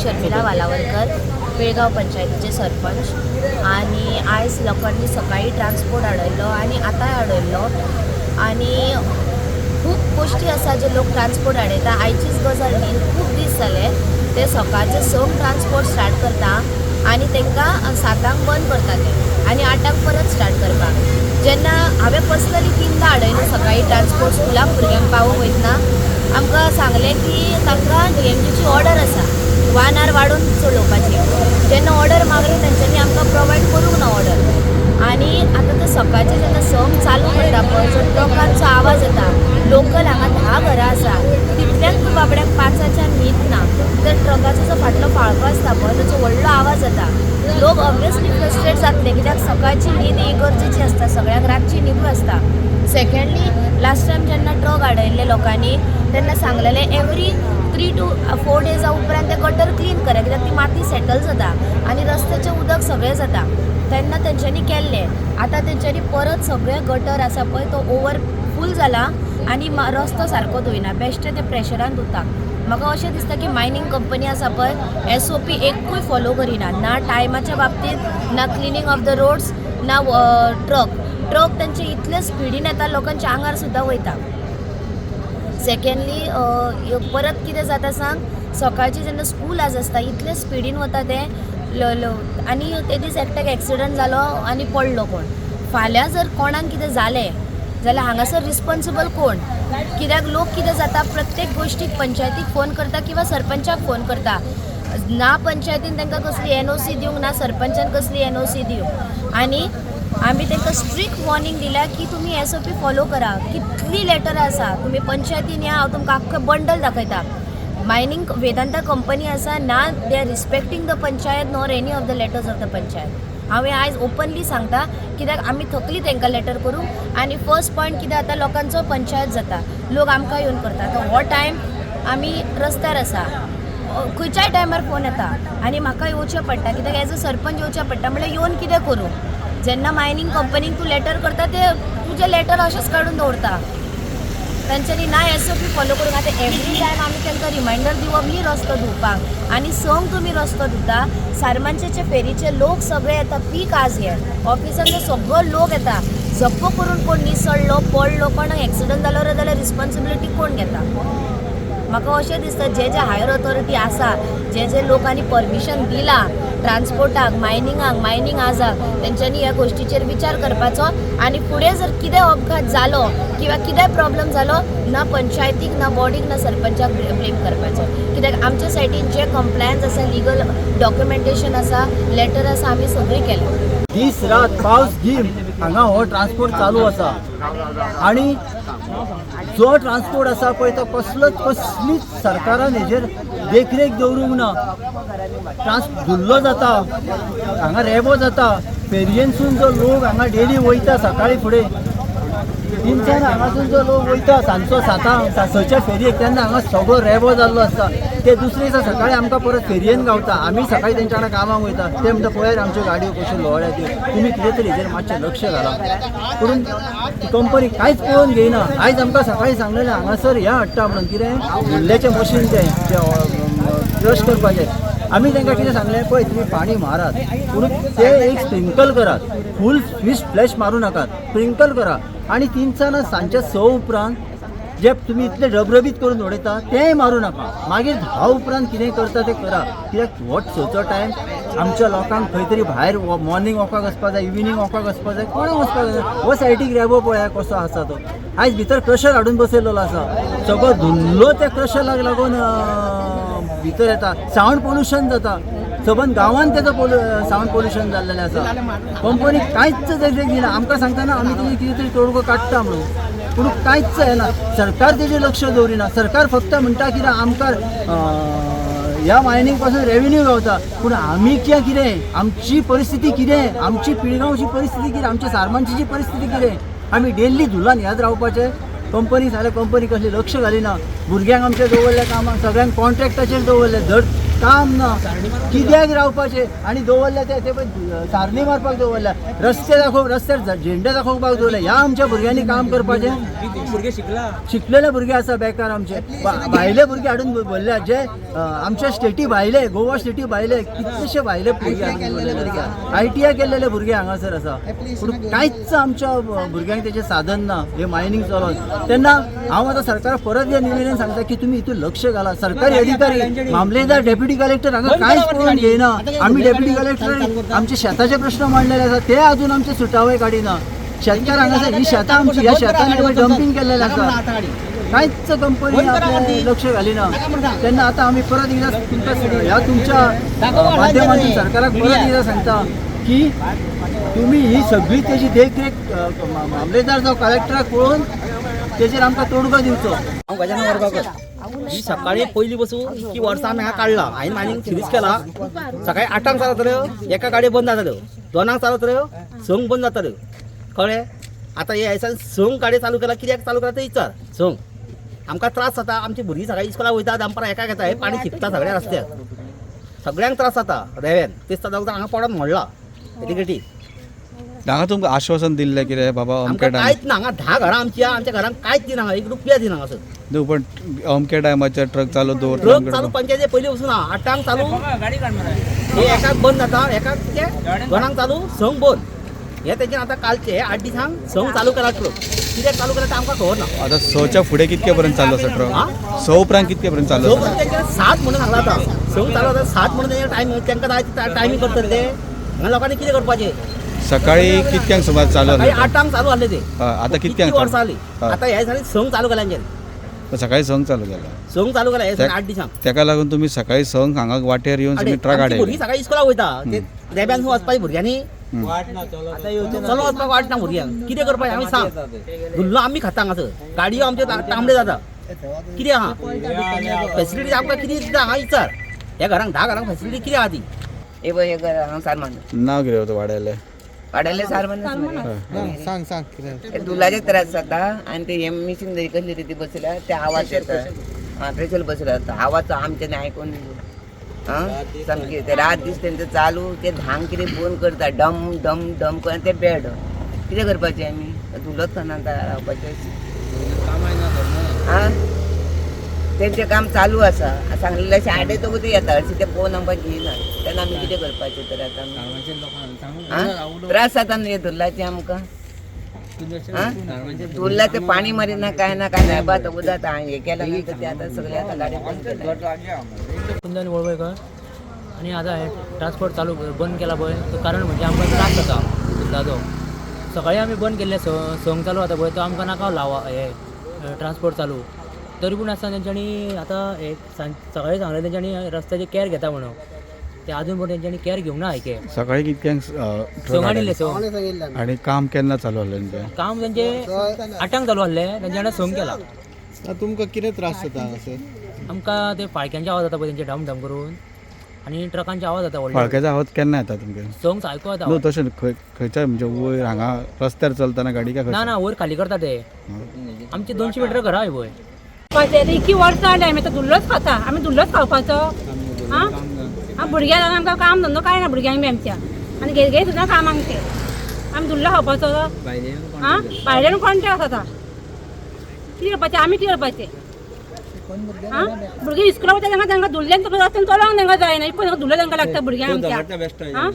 शर्मिला वालावलकर, बेळगाव पंचायतीचे सरपंच. आणि आयज लोकांनी सकाळी ट्रान्सपोर्ट हाडयलो आनी आतांय हाडयलो आनी खूब गोष्टी आसा जे लोक ट्रान्सपोर्ट हाडयता. आयचीच गजाल न्ही, खूब दीस जाले ते सकाळचे 6 ट्रान्सपोर्ट स्टार्ट करता आनी तांकां 7 बंद करता ते आनी 8 परत स्टार्ट करपाक. जेन्ना हांवें पर्सनली 3दा हाडयलो सकाळी ट्रान्सपोर्ट स्कुलाक भुरग्यांक पावोवंक वयतना आमकां सांगलें की तांकां DMGची ऑर्डर आसा 1 hour वाडोवन चलोवपाची. जेन्ना ऑर्डर मागली तेंच्यांनी आमकां प्रोवायड करूंक ना ऑर्डर. आनी आतां ते सकाळचे जेन्ना संक चालू करता पळय जो ट्रकांचो आवाज येता, लोकल हांगा 10 घरां आसा तितल्यांक बाबड्याक 5च्यान न्हीद ना. तर ट्रकाचो जो फाटलो फाळको आसता पळय ताचो व्हडलो आवाज येता. लोक ऑब्वियसली फ्रस्ट्रेट जातले कित्याक सकाळची न्हीद ही गरजेची आसता, सगळ्याक रातची न्हीदूय आसता. सेकंडली लास्ट टायम जेन्ना ट्रक हाडयल्ले लोकांनी तेन्ना सांगलेलें एवरी 3 to 4 days उपरांत ते गटर क्लीन करा कित्याक ती माती सेटल जाता आनी रस्त्याचें उदक सगळें जाता. तेन्ना तेंच्यांनी केल्लें. आतां तेंच्यांनी परत सगळे गटर आसा पळय तो ओवर फूल जाला आनी रस्तो सारको धुयना, बेश्टे ते प्रेशरान धुता. म्हाका अशें दिसता की मायनींग कंपनी आसा पळय SOP एकूय फॉलो करिना, ना टायमाच्या बाबतींत, ना क्लिनींग ऑफ द रोड्स, ना ट्रक तेंचे इतले स्पिडीन येता लोकांच्या आंगार सुद्दां वयता. सेकंडली परत कितें जाता सांग, सकाळची जेन्ना स्कूल आज आसता इतले स्पिडीन वता ते आनी ते दीस एकट्याक एक्सिडंट जालो आनी पडलो कोण. फाल्यां जर कोणाक कितें जालें जाल्यार हांगासर रिस्पॉन्सिबल कोण? कित्याक लोक कितें जाता प्रत्येक गोश्टीक पंचायतीक फोन करता किंवा सरपंचाक फोन करता. ना पंचायतीन तांकां कसली NOC दिवंक ना सरपंचान कसली NOC दिवंक. आनी आमी तांकां स्ट्रिक्ट वॉर्निंग दिल्या की तुमी SOP फॉलो करा. कितली लेटर आसा तुमी पंचायतीन या, हांव तुमकां आख्खें बंडल दाखयता. मायनींग वेदांता कंपनी आसा ना, they are respecting the panchayat nor any of the letters of the panchayat. हांवें आयज ओपनली सांगता कित्याक आमी थकली तांकां लेटर करूंक. आनी फर्स्ट पॉयंट कितें जाता लोकांचो पंचायत जाता, लोक आमकां येवन करता. तर हो टायम आमी रस्त्यार आसा, खंयच्याय टायमार फोन येता आनी म्हाका येवचें पडटा कित्याक एज अ सरपंच येवचें पडटा. म्हणल्यार येवन कितें करूं? जेन्ना मायनींग कंपनीक तूं लेटर करता ते तुजें लेटर अशेंच काडून दवरता. तांच्यांनी ना SOP फॉलो करूंक. आतां एवरी टायम आमी तांकां रिमांयडर दिवप न्ही रस्तो धुवपाक. आनी संक तुमी रस्तो धुता, सारमांचेचे फेरीचे लोक सगळे येता. पीक आज हे ऑफिसांचो सगळो लोक येता. जप्प करून कोण निसळ्ळो पडलो कोणाक एक्सिडंट जालो जाल्यार रिस्पॉन्सिबिलिटी कोण घेता? म्हाका अशें दिसता जे हायर ऑथॉरिटी आसा, जे लोकांनी परमिशन दिला ट्रान्सपोर्टाक, मायनींग आजाक, तेंच्यांनी ह्या गोश्टीचेर विचार करपाचो. आनी फुडें जर कितें अपघात जालो किंवा कितें प्रॉब्लेम जालो ना पंचायतीक ना बॉडीक ना सरपंचाक ब्लेम करपाचो. कित्याक आमच्या सायडीन जे कंप्लायन्स आसा, लिगल डॉक्युमेंटेशन आसा, लेटर आसा, आमी सगळी केलें. दीस रात पावस गीम हांगा हो ट्रान्सपोर्ट चालू आसा. आनी जो ट्रान्सपोर्ट आसा पळय तो कसलीच सरकारान हेजेर देखरेख दवरूंक ना. धुल्लो जाता, हांगा रेबो जाता. फेरयेनसून जो लोक हांगा डेली वयता सकाळी फुडें 3 हांगासून जो लोक वयता सांजचो 7च्या फेरयेक तेन्ना हांगा सगळो रेबो जाल्लो आसता. ते दुसरे दिसा सकाळी आमकां परत फेरयेन गावता. आमी सकाळी तेंच्या वांगडा कामाक वयता. ते म्हणटा पळय आमच्यो गाडयो कश्यो लोळ्या त्यो, तुमी कितें तरी हेजेर मातशें लक्ष घाला. पूण कंपनी कांयच पळोवन घेयना. आयज आमकां सकाळी सांगलेलें हांगासर हें हाडटा म्हणून कितें व्हडलेचें मशीन तें क्रश करपाचें. आमी तांकां कितें सांगलें पळय तुमी पाणी मारात पूण ते एक स्प्रिंकल करात, फूल फिस्ट फ्लॅश मारूं नाकात, स्प्रिंकल करा. आनी 3 सांजच्या 6 उपरांत जे तुम्ही इतले रबरबीत करून उडयता तेंय मारूं नाका. मागीर 10 उपरांत कितें करता तें करा. कित्याक हो 6चो टायम आमच्या लोकांक खंय तरी भायर मॉर्निंग वॉकाक वचपाक जाय, इव्हिनिंग वॉकाक वचपाक जाय, कोणाक वचपाक जाय. हो सायडीक रेबो पळया कसो आसा तो. आयज भितर क्रशर हाडून बसयल्लो आसा. सगळो धुल्लो त्या क्रशराक लागून भितर येता. सावंड पोल्युशन जाता. सबंद गांवांत तेजो सावंड पोल्युशन जाल्लेलें आसा. कंपनीक कांयच देखरेख दिना. आमकां सांगतना आमी तुमी कितें तरी तोडगो काडटा म्हणून, पूण कांयच येना. सरकार तेजेर लक्ष दवरिना. सरकार फक्त म्हणटा कितें आमकां ह्या मायनींग पासून रेव्हेन्यू गावता, पूण आमी कितें, आमची परिस्थिती कितें, आमची पिळगांवची परिस्थिती कितें, आमच्या सारमांचीची परिस्थिती कितें. आमी डेली धुलान ह्याच रावपाचें. कंपनी जाल्यार कंपनी कसली लक्ष घालिना. भुरग्यांक आमच्या दवरल्या कामाक सगळ्यांक कॉन्ट्रॅक्टाचेर दवरले. धड काम ना कित्याक रावपाचे आनी दवरल्या ते पण सारणी मारपाक दवरल्या रस्ते रस्त्यार झेंडे दाखोवपाक दवरले ह्या आमच्या भुरग्यांनी काम करपाचें शिकलेले भुरगे आसा बेकार आमचे भायले भुरगे हाडून बोलल्या जे आमच्या स्टेटी भायले गोवा स्टेटी भायले कितलेशे भायले भुरगे ITI केल्लेले भुरगे हांगासर आसा पूण कांयच आमच्या भुरग्यांक तेजें साधन ना हे मायनींग चलोन तेन्ना हांव आतां सरकाराक परत ह्या निवेदन सांगता की तुमी हितून लक्ष घाला सरकारी अधिकारी मामलेदार डेप्युटी कलेक्टर हांगा कांयच पळोवन घेयना आमी डेप्युटी कलेक्टर आमचे शेताचे प्रश्न मांडलेले आसा ते अजून आमचे सुटावे काडिना शेतकार हांगासर ही शेतां आमची ह्या शेतांनी डंपिंग केल्लेलें आसा कांयच कंपनी आपले लक्ष घालिना तेन्ना आतां आमी परत एकदां तुमकां ह्या तुमच्या माध्यमांतून सरकाराक परत एकदां सांगता की तुम्ही ही सगळी तेजी देखरेख मामलेदार जावं कलेक्टराक पळोवन तेजेर आमकां तोडगो दिवचो हांव गजानन वरगांवकर ही सकाळी पयलीं बसून इतकी वर्सां हांवें काडला हांवें मायनींग सिरीज केला सकाळी 8 चालतल्यो एका गाडयो बंद जाताल्यो 2 चालतल्यो 6 बंद जाताल्यो कळ्ळें आतां हे दिसान 6 गाडयो चालू केला कित्याक चालू केला ते विचार 6 आमकां त्रास जाता आमची भुरगीं सकाळी इस्कोलाक वयता दनपारां एका घेता हे पाणी शिंपता सगळ्या रस्त्यार सगळ्यांक त्रास जाता रेंवेन तेच जाता हांगा पडोन मोडला एटिकेटी हांगा तुमकां आश्वासन दिल्लें कितें बाबा अमके टायम कांयच ना हांगा 10 घरां आमच्या घरांक कांयच दिना हांगा 1 रुपया दिना हांगासर न्हू पण अमके टायमाचेर ट्रक चालू ट्रक दवरता चालू पंचायती पयलीं वचून ना 8 चालू हे एकाक बंद जाता एकाक कितें 2 चालू 6 बंद हे तेजेर आतां कालचे 8 दिसांक 6 चालू केला ट्रक कित्याक चालू केला तें आमकां खबर ना आतां 6च्या फुडें कितके पर्यंत चालू आसा ट्रक 6 उपरांत कितके पर्यंत चालू आसा तेंचे 7 म्हणून सांगला आतां 6 चालू आतां 7 म्हणून तेंचे टायम तेंकां जाय टायमींग करतले ते हांगा लोकांनी कितें करपाचें सकाळी कितक्यांक सुमार चालू सकाळी आसलें 8 चालू आसले ते आतां कितक्यांक वर्सां जालीं हय. आतां हे दिसांनी 6 चालू केल्यांचेर सकाळी 6 चालू केला 6 चालू केला हे दिसांनी 8 दिसांक तेका लागून तुमी सकाळी 6 हांगा वाटेर येवन तुमी ट्रक आमची हाडले भुरगीं सकाळी इस्कोलाक वयता ते रेब्यान वचपाची भुरग्यांनी चलो वचपाक वाटना भुरग्यांक कितें करपाचें आमी सांग धुल्लो आमी खाता हांगासर गाडयो आमच्यो तांबड्यो जाता कितें आहा फेसिलिटी आमकां कितें दिता हांगा विचार ह्या घरांक 10 घरांक फेसिलिटी कितें आहा ती हे बघ हे घर हांव सारमान नांव कितें होतं वाड्यालें वाड्याले सारमान सांग दुलाचे त्रास जाता आणि ते एम मिशीन जरी कसली रीती बसल्या ते आवाज येता प्रेशर बसला जाता आवाज आमच्याने आयकून सामके ते रात दीस तेंचं चालू ते धांग कितें बंद करता डम डम डम करून ते बेड कितें करपाचें आमी धुलोच खाना रावपाचें तेंचें काम चालू आसा सांगलेलें अशें आडे तो कितें येता हरशीं ते पळोवन आमकां घेयना तेन्ना आमी कितें करपाचें तर आतां त्रास जाता न्ही धुल्लाचे आमकां धुल्लाचें पाणी मारिना काय ना बात उदक हे केल्या नंतर ते आतां सगळे आतां गाडी बंद केल्या कुंदन वळवयकर आणि आता हे ट्रान्सपोर्ट चालू बंद केला पळय तो कारण म्हणजे आमकां त्रास जाता दुधाचो सकाळी आमी बंद केल्ले संक चालू आतां पळय तो आमकां नाका लावा हे ट्रान्सपोर्ट चालू तरी पूण आसतना तेंच्यांनी आतां एक सकाळी सांगलें तेंच्यांनी रस्त्याची कॅर घेता म्हणून ते अजून पण तेंच्यांनी कॅर घेवना हायके सकाळी कितक्यांक संक हाडिल्ले संक आनी काम केन्ना चालू आसलें तें काम तेंचे 8 चालू आसलें तेंच्यानी संक केला तुमकां कितें त्रास जाता हांगासर आमकां ते फाळक्यांचे आवाज जाता पळय तेंचे डम डम करून आनी ट्रकांचे आवाज जाता व्हडले फाळक्याचो आवाज केन्ना येता तुमकां संक आयकू येता न्हू तशें खंयच्या म्हणजे वयर हांगा रस्त्यार चलतना गाडी काय ना वयर खाली करता ते आमची 200 मिटर घरा आहे पळय इतकी वर्सां जाली आमी आतां धुल्लोच खाता आमी धुल्लोच खावपाचो आं भुरग्यां आमकां काम धंदो काय ना भुरग्यांक बी आमच्या आनी घे सुद्दां काम आमचें आमी धुल्लो खावपाचो आं भायल्यान कॉन्ट्रॅक्ट आसा कितें करपाचें आमी कितें करपाचें आं भुरगीं इस्कुलाक वयता तांकां धुल्ल्यान चलोवंक तांकां जायना इपय धुल्लो तांकां लागता भुरग्यांक आमच्या आं